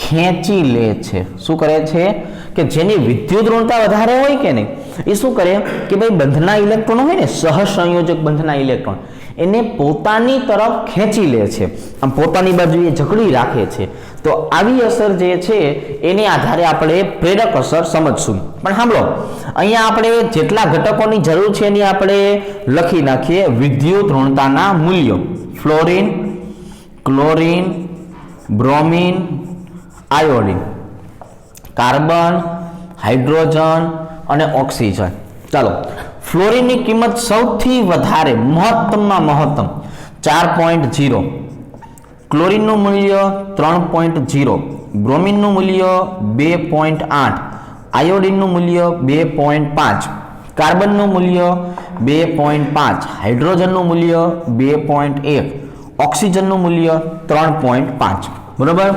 ખેંચી લે છે. શું કરે છે કે જેની વિદ્યુત ઋણતા વધારે હોય કે નહીં, એ શું કરે કે ભાઈ બંધના ઇલેક્ટ્રોન હોય ને, સહસંયોજક બંધના ઇલેક્ટ્રોન એને પોતાની તરફ ખેંચી લે છે, આમ પોતાની બાજુ એ જકડી રાખે છે. તો આવી અસર જે છે એની આધારે આપણે પ્રેરક અસર સમજશું. પણ સાંભળો, અહીંયા આપણે જેટલા ઘટકોની જરૂર છે એની આપણે લખી નાખીએ વિદ્યુત ઋણતાના મૂલ્યો. Fluorine, chlorine, bromine, iodine, carbon, hydrogen અને ઓક્સિજન. ચાલો, ફ્લોરિનની કિંમત સૌથી વધારે મહત્તમમાં મહત્તમ 4.0, ક્લોરિનનું મૂલ્ય 3.0, બ્રોમિનનું મૂલ્ય 2.8, આયોડિનનું મૂલ્ય 2.5, કાર્બનનું મૂલ્ય 2.5, હાઇડ્રોજનનું મૂલ્ય 2.1, ઓક્સિજનનું મૂલ્ય 3.5. બરોબર.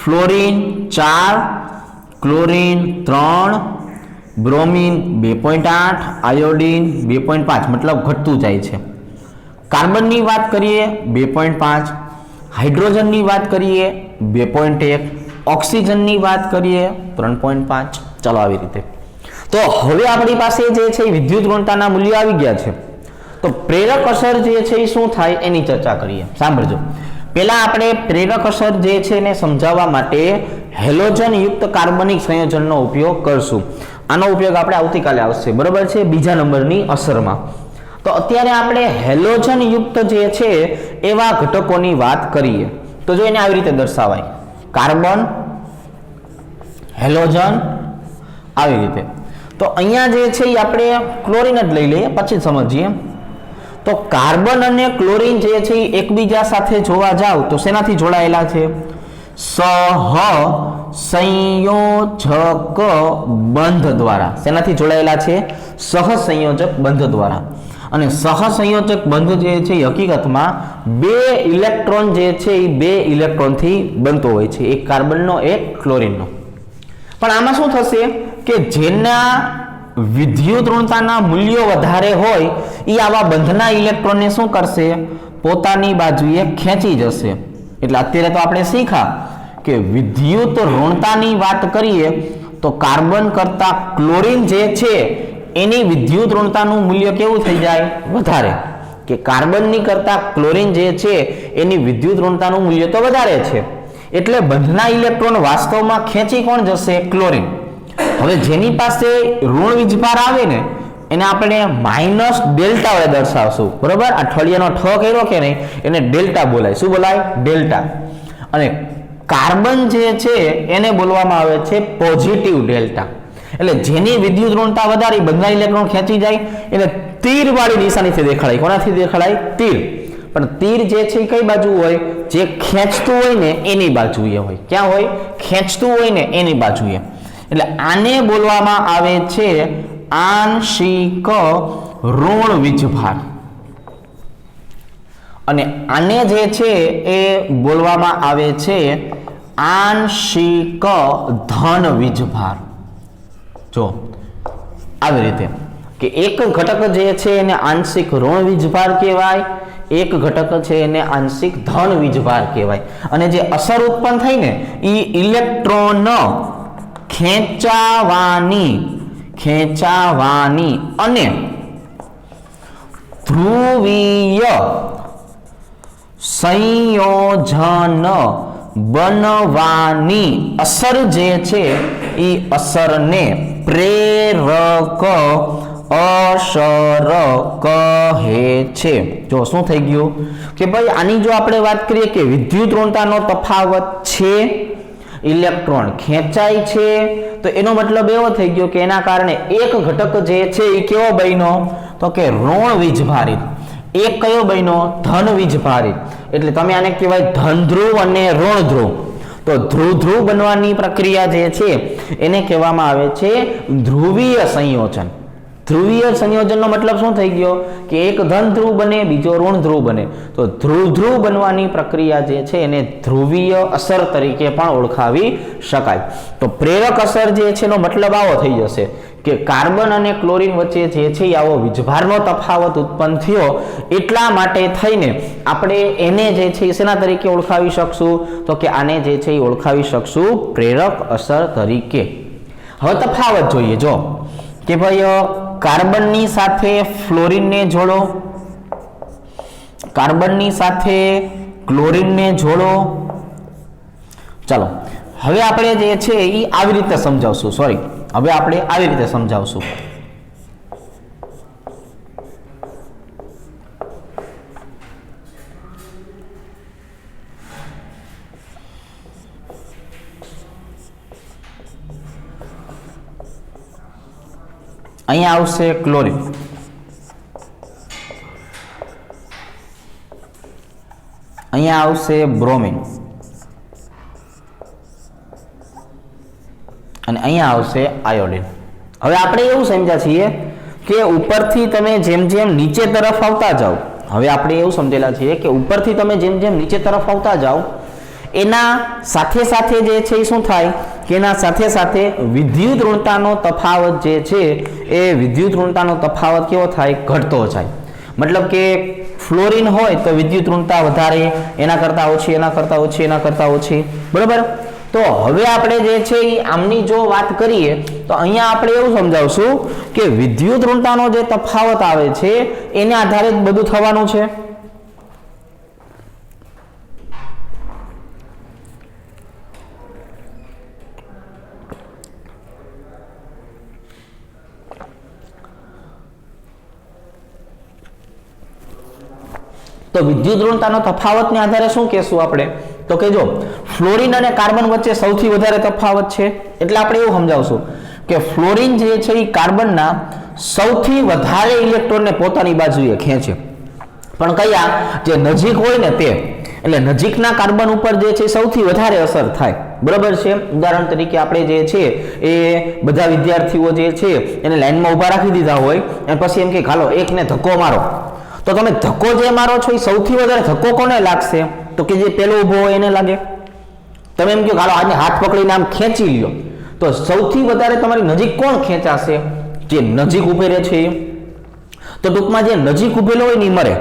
ફ્લોરિન 4, ક્લોરિન 3, બ્રોમિન 2.8, આયોડિન 2.5, મતલબ ઘટતું જાય છે. કાર્બનની વાત કરીએ 2.5, હાઇડ્રોજનની વાત કરીએ 2.1, ઓક્સિજનની વાત કરીએ 3.5. ચાલો, આવી રીતે. તો હવે આપણી પાસે જે છે વિદ્યુત ઋણતાના મૂલ્યો આવી ગયા છે. તો પ્રેરક અસર જે છે એ શું થાય એની ચર્ચા કરીએ. સાંભળજો. પહેલા આપણે પ્રેરક અસર જે છે એને સમજાવવા માટે હેલોજન યુક્ત કાર્બનિક સંયોજનનો ઉપયોગ કરશું. આનો ઉપયોગ આપણે આવતીકાલે આવશે, બરોબર છે, બીજા નંબરની અસરમાં. તો અત્યારે આપણે હેલોજન યુક્ત જે છે એવા ઘટકોની વાત કરીએ. તો જો એને આવી રીતે દર્શાવાય, કાર્બન, હેલોજન, આવી રીતે. તો અહીંયા જે છે એ આપણે ક્લોરીન જ લઈ લઈએ, પછી સમજીએ. તો કાર્બન અને ક્લોરીન જે છે એ એકબીજા સાથે જોવા જાવ તો શેનાથી જોડાયેલા છે? સહસંયોજક બંધ દ્વારા. શેનાથી જોડાયેલા છે? સહસંયોજક બંધ દ્વારા. અને સહસંયોજક બંધ જે છે એ હકીકતમાં બે ઇલેક્ટ્રોન જે છે એ બે ઇલેક્ટ્રોનથી બનતો હોય છે, એક કાર્બનનો એક ક્લોરીનનો. પણ આમાં શું થશે કે જેના વિદ્યુત ઋણતાના મૂલ્યો વધારે હોય એ આવા બંધના ઇલેક્ટ્રોનને શું કરશે? પોતાની બાજુએ ખેંચી જશે. એટલે અત્યારે તો આપણે શીખ્યા કે વિદ્યુત ઋણતાની વાત કરીએ તો કાર્બન કરતા ક્લોરીન જે છે એની વિદ્યુત ઋણતાનું મૂલ્ય કેવું થઈ જાય? વધારે. કે કાર્બનની કરતા ક્લોરીન જે છે એની વિદ્યુત ઋણતાનું મૂલ્ય તો વધારે છે, એટલે બંધના ઇલેક્ટ્રોન વાસ્તવમાં ખેંચી કોણ જશે? ક્લોરીન. હવે જેની પાસે ઋણ વીજભાર આવે ને એને આપણે માઇનસ ડેલ્ટા વડે દર્શાવશું, બરોબર? આ ઠળિયાનો ઠ કર્યો કે નહીં એને ડેલ્ટા બોલાય. શું બોલાય? ડેલ્ટા. અને કાર્બન જે છે એને બોલવામાં આવે છે પોઝિટિવ ડેલ્ટા. એટલે જેની વિદ્યુત ઋણતા વધારે બંધના ઇલેક્ટ્રોન ખેંચી જાય એને તીર વાળી નિશાનીથી દેખાડાય. કોનાથી દેખાડાય? તીર. પણ તીર જે છે એ કઈ બાજુ હોય? જે ખેંચતું હોય ને એની બાજુએ હોય. ક્યાં હોય? ખેંચતું હોય ને એની બાજુએ. એટલે આને બોલવામાં આવે છે આંશિક ઋણ વીજભાર. અને આને જે છે એ બોલવામાં આવે છે આંશિક ધન વીજભાર. જો આવી રીતે કે એક ઘટક જે છે એને આંશિક ઋણ વીજભાર કહેવાય, એક ઘટક છે એને આંશિક ધન વીજભાર કહેવાય. અને જે અસર ઉત્પન્ન થઈ ને એ ઇલેક્ટ્રોન ખેંચાવાની અને ધ્રુવીય સંયોજન બનવાની અસર જે છે એ અસરને પ્રેરક અસર કહે છે. જો શું થઈ ગયું કે ભાઈ આની જો આપણે વાત કરીએ કે વિદ્યુત ઋણતાનો તફાવત છે, ઇલેક્ટ્રોન ખેંચાય છે, તો એનો મતલબ એવો થઈ ગયો કે એના કારણે એક ઘટક જે છે એ કેવો બન્યો? તો કે ઋણ વીજભારિત. એક કયો બન્યો? ધન વીજભારિત. એટલે તમે આને કહેવાય ધન ધ્રુવ અને ઋણ ધ્રુવ. તો ધ્રુવ ધ્રુવ બનવાની પ્રક્રિયા જે છે એને કહેવામાં આવે છે ધ્રુવીય સંયોજન. ધ્રુવીય સંયોજનનો મતલબ શું થઈ ગયો કે એક ધન ધ્રુવ બને, બીજો ઋણ ધ્રુવ બને. તો ધ્રુવ ધ્રુવ બનવાની પ્રક્રિયા જે છે એને ધ્રુવીય અસર તરીકે પણ ઓળખાવી શકાય. તો પ્રેરક અસર જે છે એનો મતલબ આવો થઈ જશે કે કાર્બન અને ક્લોરીન વચ્ચે જે છે આવો વીજભારનો તફાવત ઉત્પન્ન થયો, એટલા માટે થઈને આપણે એને જે છે શેના તરીકે ઓળખાવી શકશું? તો કે આને જે છે એ ઓળખાવી શકશું પ્રેરક અસર તરીકે. હવે તફાવત જોઈએ. જો કે ભાઈ કાર્બનની સાથે ફ્લોરીનને જોડો, કાર્બનની સાથે ક્લોરીનને જોડો. ચાલો હવે આપણે જે છે એ આવી રીતે સમજાવશું. સોરી, હવે આપણે આવી રીતે સમજાવશું. અહીંયા આવશે ક્લોરીન, અહીંયા આવશે બ્રોમિન અને અહીંયા આવશે આયોડિન. હવે આપણે એવું સમજ્યા છીએ કે ઉપરથી તમે જેમ જેમ નીચે તરફ આવતા જાઓ, હવે આપણે એવું સમજેલા છીએ કે ઉપરથી તમે જેમ જેમ નીચે તરફ આવતા જાઓ એના સાથે સાથે જે છે એ શું થાય કે એના સાથે સાથે વિદ્યુત ઋણતાનો તફાવત જે છે એ વિદ્યુત ઋણતાનો તફાવત કેવો થાય? ઘટતો જાય. મતલબ કે ફ્લોરીન હોય તો વિદ્યુત ઋણતા વધારે, એના કરતાં ઓછી, એના કરતાં ઓછી, એના કરતાં ઓછી. બરાબર. તો હવે આપણે જે છે એ આમની જો વાત કરીએ તો અહીંયા આપણે એવું સમજાવશું કે વિદ્યુત ઋણતાનો જે તફાવત આવે છે એને આધારે જ બધું થવાનું છે. તો વિદ્યુત ઋણતાનો તફાવતને આધારે શું કહેશું આપણે? તો કે જો ફ્લોરીન અને કાર્બન વચ્ચે સૌથી વધારે તફાવત છે, એટલે આપણે એવું સમજાવશું કે ફ્લોરીન જે છે એ કાર્બનના સૌથી વધારે ઇલેક્ટ્રોનને પોતાની બાજુએ ખેંચે. પણ કયા? જે નજીક હોય ને તે. એટલે નજીકના કાર્બન ઉપર જે છે સૌથી વધારે અસર થાય. બરાબર છે. ઉદાહરણ તરીકે આપણે જે છે એ બધા વિદ્યાર્થીઓ જે છે એને લાઈનમાં ઊભા રાખી દીધા હોય અને પછી એમ કે હાલો એકને ધક્કો મારો, તો તમે ધક્કો જે મારો છો એ સૌથી વધારે ધક્કો કોને લાગશે? તો કે જે પેલો ઊભો હોય એને લાગે. તમે એમ કહો હાલો આજે હાથ પકડીને આમ ખેંચી લ્યો, તો સૌથી વધારે તમારી નજીક કોણ ખેંચાશે? જે નજીક ઉભે રહે છે. તો ટૂંકમાં જે નજીક ઉભેલો હોય ને મરે,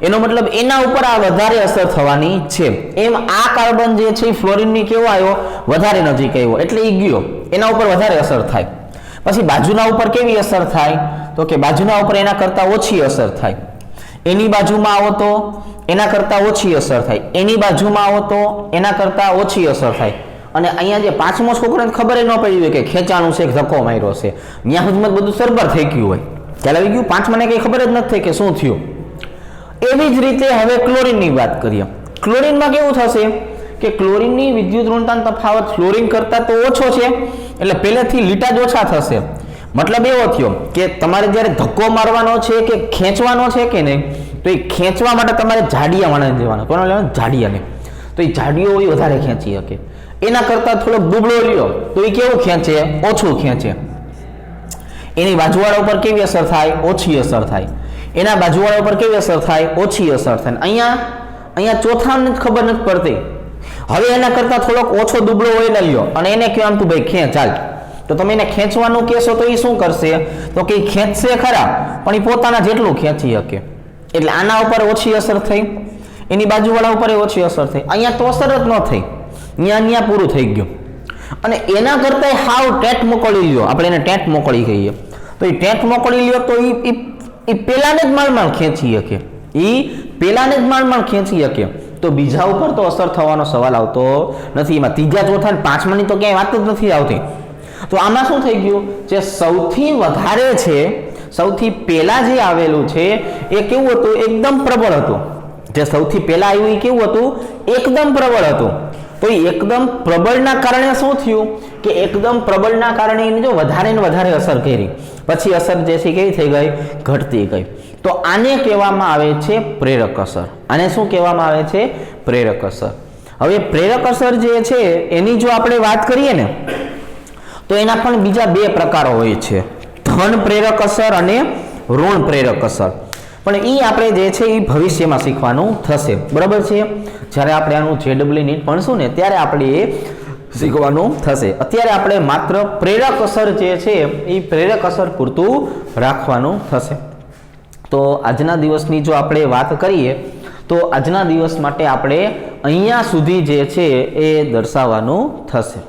એનો મતલબ એના ઉપર આ વધારે અસર થવાની છે. એમ આ કાર્બન જે છે ફ્લોરીનની કેવો આવ્યો? વધારે નજીક આવ્યો, એટલે એ ગયો, એના ઉપર વધારે અસર થાય. પછી બાજુના ઉપર કેવી અસર થાય? તો કે બાજુના ઉપર એના કરતાં ઓછી અસર થાય. એની બાજુમાં આવો તો એના કરતાં ઓછી અસર થાય, એની બાજુમાં આવો તો એના કરતાં ઓછી અસર થાય. અને અહીંયા જે પાંચમો છોકરાને ખબર ન પડી હોય કે ખેંચાણું છે કે ધક્કો માર્યો છે, ત્યાં સુધીમાં બધું સરભર થઈ ગયું હોય, ખ્યાલ આવી ગયું. પાંચમાને કંઈ ખબર જ નથી થઈ કે શું થયું. એવી જ રીતે હવે ક્લોરીનની વાત કરીએ. ક્લોરીનમાં કેવું થશે કે ક્લોરીનની વિદ્યુત ઋણતાનો તફાવત ફ્લોરીન કરતાં તો ઓછો છે, એટલે પહેલેથી લીટા જ ઓછા થશે. મતલબ એવો થયો કે તમારે જ્યારે ધક્કો મારવાનો છે કે ખેંચવાનો છે કે નહીં, તો એ ખેંચવા માટે તમારે જાડિયા માણસ જવાનો. કોને લેવાનું? જાડિયાને. તો એ જાડિયો હોય વધારે ખેંચી શકે. એના કરતાં થોડોક દુબળો લ્યો તો એ કેવું ખેંચે? ઓછું ખેંચે. એની બાજુવાળા ઉપર કેવી અસર થાય? ઓછી અસર થાય. એના બાજુવાળા ઉપર કેવી અસર થાય? ઓછી અસર થાય. અહીંયા ચોથાને જ ખબર નથી પડતી. હવે એના કરતાં થોડોક ઓછો દુબળો હોય ને લ્યો અને એને કહેવાનું તું ભાઈ ખેંચ ચાલ, તો તમે એને ખેંચવાનું કહેશો તો એ શું કરશે? તો કે ખેંચશે ખરા, પણ એ પોતાના જેટલું ખેંચી શકે. એટલે આના ઉપર ઓછી અસર થઈ, એની બાજુવાળા ઉપર ઓછી અસર થઈ. અહીંયા તો અસર જ ન થઈ, અહીંયા પૂરું થઈ ગયું. અને એના કરતાં હાવ ટેટ મોકલી લ્યો, આપણે એને ટેટ મોકલી કહીએ, તો એ ટેટ મોકલી લ્યો તો એ પેલાને જ માળ ખેંચી શકે. એ પેલાને જ માળ ખેંચી શકે. તો બીજા ઉપર તો અસર થવાનો સવાલ આવતો નથી. એમાં ત્રીજા ચોથા ને પાંચમાની તો ક્યાંય વાત જ નથી આવતી. તો આમાં શું થઈ ગયું? જે સૌથી વધારે છે, સૌથી પહેલા જે આવેલું છે એ કેવું હતું? એકદમ પ્રબળ હતું. જે સૌથી પહેલા આવ્યું એ કેવું હતું? એકદમ પ્રબળ હતું. તો એ એકદમ પ્રબળના કારણે શું થયું કે એકદમ પ્રબળના કારણે એને જો વધારે ને વધારે અસર કરી, પછી અસર જે છે કેવી થઈ ગઈ? ઘટતી ગઈ. તો આને કહેવામાં આવે છે પ્રેરક અસર. આને શું કહેવામાં આવે છે? પ્રેરક અસર. હવે પ્રેરક અસર જે છે એની જો આપણે વાત કરીએ ને તો એના પણ બીજા બે પ્રકારો હોય છે, ધન પ્રેરક અસર અને ઋણ પ્રેરક અસર. પણ એ આપણે જે છે એ ભવિષ્યમાં શીખવાનું થશે, બરાબર છે. જ્યારે આપણે આનું JEE નીટ ભણશું ને ત્યારે આપણે એ શીખવાનું થશે. અત્યારે આપણે માત્ર પ્રેરક અસર જે છે એ પ્રેરક અસર પૂરતું રાખવાનું થશે. તો આજના દિવસની જો આપણે વાત કરીએ તો આજના દિવસ માટે આપણે અહીંયા સુધી જે છે એ દર્શાવવાનું થશે.